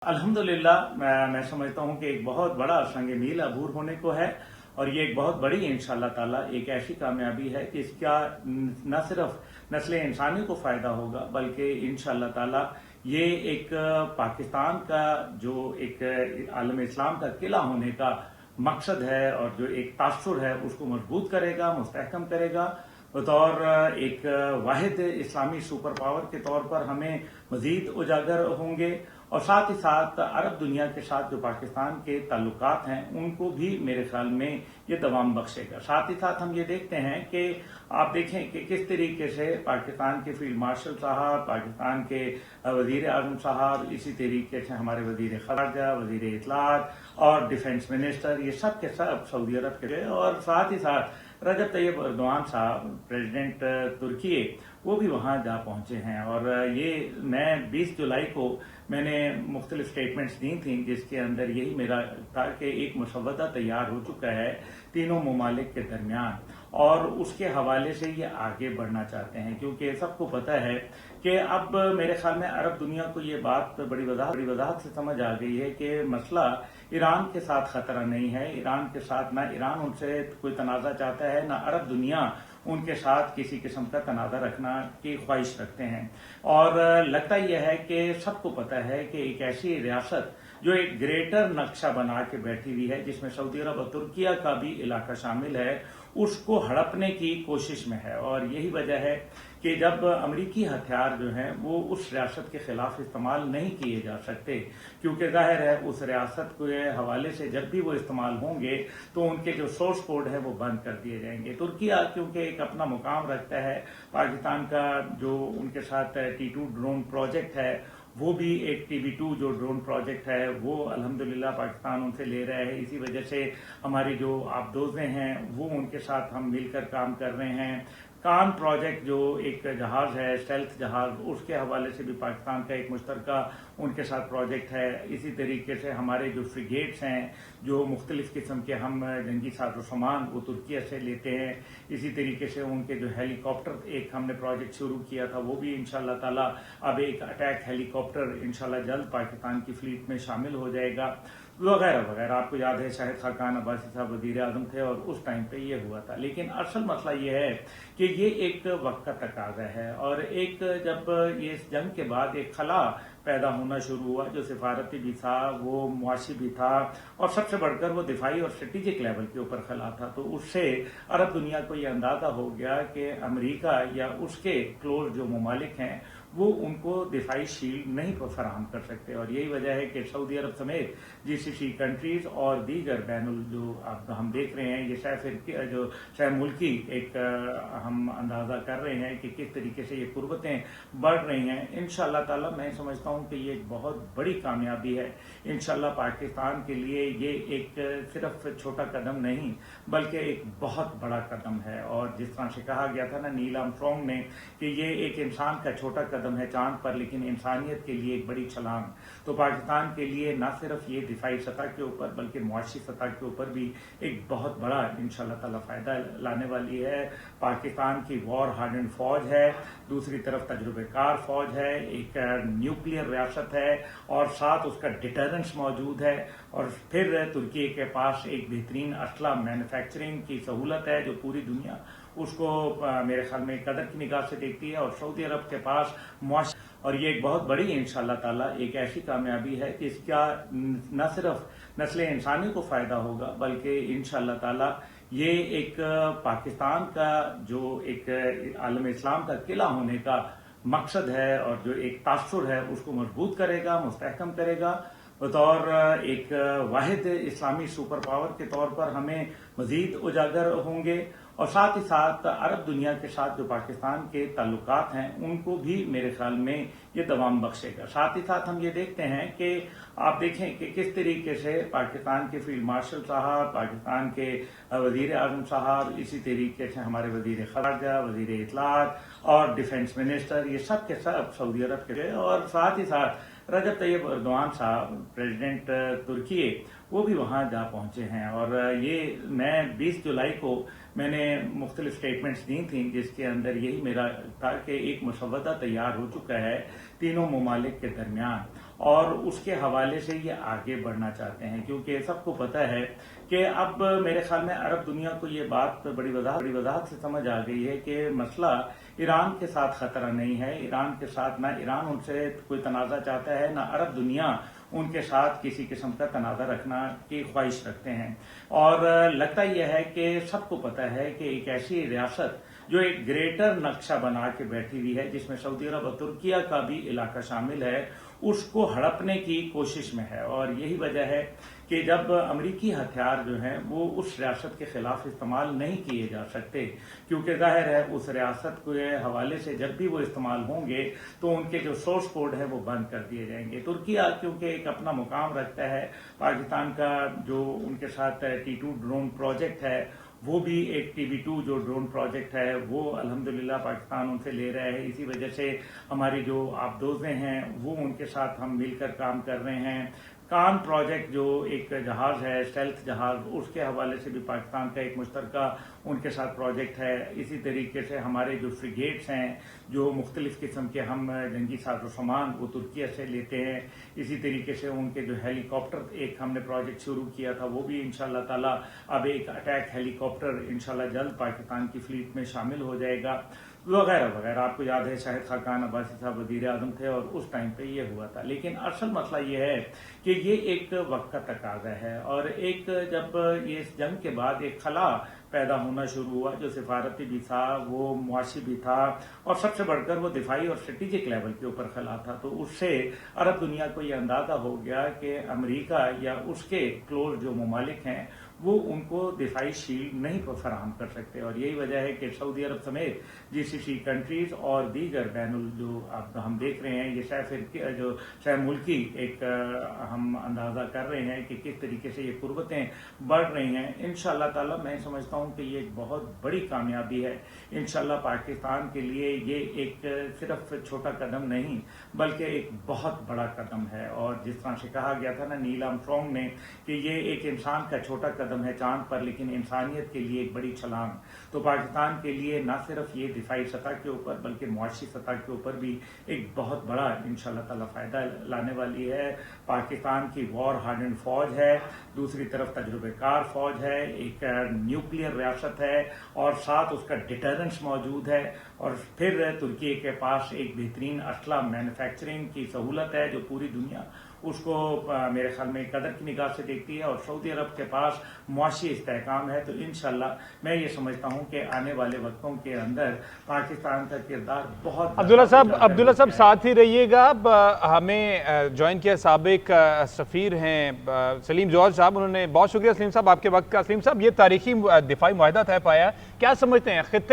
अल्हम्दुलिल्लाह मैं समझता हूँ कि एक बहुत बड़ा संग मील अबूर होने को है और ये एक बहुत बड़ी इंशाअल्लाह ताला एक ऐसी कामयाबी है कि इसका न सिर्फ नस्ल इंसानी को फ़ायदा होगा बल्कि इंशाअल्लाह ताला ये एक पाकिस्तान का जो एक आलम इस्लाम का किला होने का मकसद है और जो एक तासुर है उसको मजबूत करेगा, मुस्तहकम करेगा। बतौर एक वाहिद इस्लामी सुपर पावर के तौर पर हमें मजीद उजागर होंगे और साथ ही साथ अरब दुनिया के साथ जो पाकिस्तान के ताल्लुकात हैं उनको भी मेरे ख्याल में ये दवाम बख्शेगा। साथ ही साथ हम ये देखते हैं कि आप देखें कि किस तरीके से पाकिस्तान के फील्ड मार्शल साहब, पाकिस्तान के वजीर आजम साहब, इसी तरीके से हमारे वजीर खारजा, वजीर इत्तलात और डिफेंस मिनिस्टर, ये सब के सब सऊदी अरब के और साथ ही साथ रजब तैयब अर्दवान साहब प्रेसिडेंट तुर्की वो भी वहाँ जा पहुँचे हैं। और ये मैं 20 जुलाई को मैंने मुख्तलिफ स्टेटमेंट्स दी थी जिसके अंदर यही मेरा था कि एक मसवदा तैयार हो चुका है तीनों ममालिक के दरमियान और उसके हवाले से ये आगे बढ़ना चाहते हैं, क्योंकि सबको पता है कि अब मेरे ख्याल में अरब दुनिया को ये बात बड़ी वजाहत से समझ आ गई है कि मसला ईरान के साथ खतरा नहीं है। ईरान के साथ ना ईरान उनसे कोई तनाज़ा चाहता है, ना अरब दुनिया उनके साथ किसी किस्म का तनाज़ा रखना की ख्वाहिश रखते हैं। और लगता यह है कि सबको पता है कि एक ऐसी रियासत जो एक ग्रेटर नक्शा बना के बैठी हुई है जिसमें सऊदी अरब और तुर्किया का भी इलाका शामिल है, उसको हड़पने की कोशिश में है। और यही वजह है कि जब अमरीकी हथियार जो हैं वो उस रियासत के खिलाफ इस्तेमाल नहीं किए जा सकते, क्योंकि जाहिर है उस रियासत के हवाले से जब भी वो इस्तेमाल होंगे तो उनके जो सोर्स कोड है वो बंद कर दिए जाएंगे। तुर्किया क्योंकि एक अपना मुकाम रखता है, पाकिस्तान का जो उनके साथ T2 ड्रोन प्रोजेक्ट है वो भी एक TB2 जो ड्रोन प्रोजेक्ट है वो अल्हम्दुलिल्लाह पाकिस्तान उनसे ले रहा है। इसी वजह से हमारी जो आबदोजें हैं वो उनके साथ हम मिलकर काम कर रहे हैं। कान प्रोजेक्ट जो एक जहाज है, स्टेल्थ जहाज, उसके हवाले से भी पाकिस्तान का एक मुश्तरका उनके साथ प्रोजेक्ट है। इसी तरीके से हमारे जो फ्रिगेट्स हैं, जो मुख्तलिफ किस्म के हम जंगी साजो सामान वो तुर्किया से लेते हैं। इसी तरीके से उनके जो हेलीकॉप्टर एक हमने प्रोजेक्ट शुरू किया था वो भी इंशाअल्लाह ताला अब एक अटैक हेलीकॉप्टर इंशाअल्लाह जल्द पाकिस्तान की फ्लीट में शामिल हो जाएगा, वगैरह वगैरह। आपको याद है शाहिद खाकान अब्बासी साहब वजीर आजम थे और उस टाइम पे ये हुआ था। लेकिन असल मसला ये है कि ये एक वक्त का तकाजा है और एक जब ये इस जंग के बाद एक खला पैदा होना शुरू हुआ जो सिफारती भी था, वो मुआशी भी था और सबसे बढ़कर वो दिफाई और स्ट्रेटेजिक लेवल के ऊपर खला था। तो उससे अरब दुनिया को ये अंदाजा हो गया कि अमेरिका या उसके क्लोज जो ममालिक हैं वो उनको दिफाई शील्ड नहीं फराहम कर सकते। और यही वजह है कि सऊदी अरब समेत GCC कंट्रीज और दीगर बैनुल जो अब हम देख रहे हैं, ये जो शायद मुल्की एक हम अंदाजा कर रहे हैं कि किस तरीके से ये कुर्बतें बढ़ रही हैं। इंशाअल्लाह ताला मैं समझता हूँ कि ये एक बहुत बड़ी कामयाबी है इंशाअल्लाह पाकिस्तान के लिए। ये एक सिर्फ छोटा कदम नहीं बल्कि एक बहुत बड़ा कदम है। और जिस तरह से कहा गया था ना नील आर्मस्ट्रांग ने कि ये एक इंसान का छोटा कदम है चांद पर, लेकिन इंसानियत के लिए एक बड़ी छलांग। तो पाकिस्तान के लिए न सिर्फ ये दिफाई सतह के ऊपर बल्कि मुआशी सतह के ऊपर भी एक बहुत बड़ा इंशाअल्लाह ताला फायदा लाने वाली है। पाकिस्तान की वॉर हार्डन फौज है, दूसरी तरफ तजुर्बेकार फौज है, एक न्यूक्लियर रियासत है और साथ उसका डिटरेंस मौजूद है। और फिर तुर्की के पास एक बेहतरीन असला मैन्युफैक्चरिंग की सहूलत है जो पूरी दुनिया उसको मेरे ख्याल में कदर की निगाह से देखती है। और सऊदी अरब के पास और ये एक बहुत बड़ी इंशाअल्लाह ताला एक ऐसी कामयाबी है कि इसका न सिर्फ नस्ल इंसानी को फ़ायदा होगा बल्कि इंशाअल्लाह ताला ये एक पाकिस्तान का जो एक आलम इस्लाम का किला होने का मकसद है और जो एक तासुर है उसको मजबूत करेगा, मुस्तहकम करेगा। बतौर एक वाहिद इस्लामी सुपर पावर के तौर पर हमें मजीद उजागर होंगे और साथ ही साथ अरब दुनिया के साथ जो पाकिस्तान के ताल्लुकात हैं उनको भी मेरे ख्याल में ये दवाम बख्शेगा। साथ ही साथ हम ये देखते हैं कि आप देखें कि किस तरीके से पाकिस्तान के फील्ड मार्शल साहब, पाकिस्तान के वजीर आजम साहब, इसी तरीके से हमारे वजीर खारजा, वजीर इत्तलात और डिफेंस मिनिस्टर, ये सब के सब सऊदी अरब के और साथ ही साथ रजब तैयब अर्दवान साहब प्रेसिडेंट तुर्की वो भी वहाँ जा पहुँचे हैं। और ये मैं 20 जुलाई को मैंने मुख्तलिफ स्टेटमेंट्स दी थी जिसके अंदर यही मेरा था कि एक मसवदा तैयार हो चुका है तीनों ममालिक के दरमियान اور اس کے حوالے سے یہ آگے بڑھنا چاہتے ہیں، کیونکہ سب کو پتہ ہے کہ اب میرے خیال میں عرب دنیا کو یہ بات بڑی وضاحت سے سمجھ آ گئی ہے کہ مسئلہ ایران کے ساتھ خطرہ نہیں ہے، ایران کے ساتھ نہ ایران ان سے کوئی تنازع چاہتا ہے، نہ عرب دنیا ان کے ساتھ کسی قسم کا تنازع رکھنا کی خواہش رکھتے ہیں۔ اور لگتا یہ ہے کہ سب کو پتہ ہے کہ ایک ایسی ریاست جو ایک گریٹر نقشہ بنا کے بیٹھی ہوئی ہے، جس میں سعودی عرب اور ترکیہ کا بھی علاقہ شامل ہے، اس کو ہڑپنے کی کوشش میں ہے۔ اور یہی وجہ ہے کہ جب امریکی ہتھیار جو ہیں وہ اس ریاست کے خلاف استعمال نہیں کیے جا سکتے، کیونکہ ظاہر ہے اس ریاست کے حوالے سے جب بھی وہ استعمال ہوں گے تو ان کے جو سورس کوڈ ہے وہ بند کر دیے جائیں گے۔ ترکیہ کیونکہ ایک اپنا مقام رکھتا ہے، پاکستان کا جو ان کے ساتھ T2 ڈرون پروجیکٹ ہے، وہ بھی ایک TB2 جو ڈرون پروجیکٹ ہے وہ الحمدللہ پاکستان ان سے لے رہا ہے۔ اسی وجہ سے ہماری جو آبدوزیں ہیں وہ ان کے ساتھ ہم مل کر کام کر رہے ہیں۔ کان پروجیکٹ جو ایک جہاز ہے، اسٹیلتھ جہاز، اس کے حوالے سے بھی پاکستان کا ایک مشترکہ ان کے ساتھ پروجیکٹ ہے۔ اسی طریقے سے ہمارے جو فریگیٹس ہیں، جو مختلف قسم کے ہم جنگی ساز و سامان وہ ترکیہ سے لیتے ہیں۔ اسی طریقے سے ان کے جو ہیلی کاپٹر ایک ہم نے پروجیکٹ شروع کیا تھا، وہ بھی انشاءاللہ تعالی اب ایک اٹیک ہیلی کاپٹر انشاءاللہ جلد پاکستان کی فلیٹ میں شامل ہو جائے گا، وغیرہ وغیرہ۔ آپ کو یاد ہے شاہد خاقان عباسی صاحب وزیر اعظم تھے اور اس ٹائم پہ یہ ہوا تھا۔ لیکن اصل مسئلہ یہ ہے کہ یہ ایک وقت کا تقاضا ہے، اور ایک جب یہ جنگ کے بعد ایک خلا پیدا ہونا شروع ہوا جو سفارتی بھی تھا، وہ معاشی بھی تھا، اور سب سے بڑھ کر وہ دفاعی اور اسٹریٹجک لیول کے اوپر خلا تھا، تو اس سے عرب دنیا کو یہ اندازہ ہو گیا کہ امریکہ یا اس کے کلوز جو ممالک ہیں وہ ان کو دفاعی شیلڈ نہیں فراہم کر سکتے۔ اور یہی وجہ ہے کہ سعودی عرب سمیت GCC کنٹریز اور دیگر جو اب ہم دیکھ رہے ہیں، یہ جو شہ ملکی ایک ہم اندازہ کر رہے ہیں کہ کس طریقے سے یہ قربتیں بڑھ رہی ہیں۔ انشاءاللہ تعالی میں سمجھتا ہوں کہ یہ ایک بہت بڑی کامیابی ہے انشاءاللہ پاکستان کے لیے۔ یہ ایک صرف چھوٹا قدم نہیں بلکہ ایک بہت بڑا قدم ہے، اور جس طرح سے کہا گیا تھا نا نیل آرمسٹرانگ نے کہ یہ ایک انسان کا چھوٹا قدم ہے چاند پر، لیکن انسانیت کے لیے ایک بڑی چھلانگ۔ تو پاکستان کے لیے نہ صرف یہ دفاعی سطح کے اوپر بلکہ معاشی سطح کے اوپر بھی ایک بہت بڑا انشاءاللہ تعالی فائدہ لانے والی ہے۔ پاکستان کی وار ہارڈنڈ فوج ہے، دوسری طرف تجربہ کار فوج ہے، ایک نیوکلیئر ریاست ہے، اور ساتھ اس کا ڈیٹرنس موجود ہے، اور پھر ترکی کے پاس ایک بہترین اسلحہ مینوفیکچرنگ کی سہولت ہے جو پوری دنیا اس کو میرے خیال میں قدر کی نگاہ سے دیکھتی ہے، اور سعودی عرب کے پاس معاشی استحکام ہے۔ تو انشاءاللہ میں یہ سمجھتا ہوں کہ آنے والے وقتوں کے اندر پاکستان کا کردار بہت عبداللہ صاحب ساتھ ہی رہیے گا۔ اب ہمیں جوائن کیا سابق سفیر ہیں سلیم جوہر صاحب، انہوں نے بہت شکریہ سلیم صاحب آپ کے وقت کا۔ سلیم صاحب، یہ تاریخی دفاعی معاہدہ طے پایا، کیا سمجھتے ہیں خطے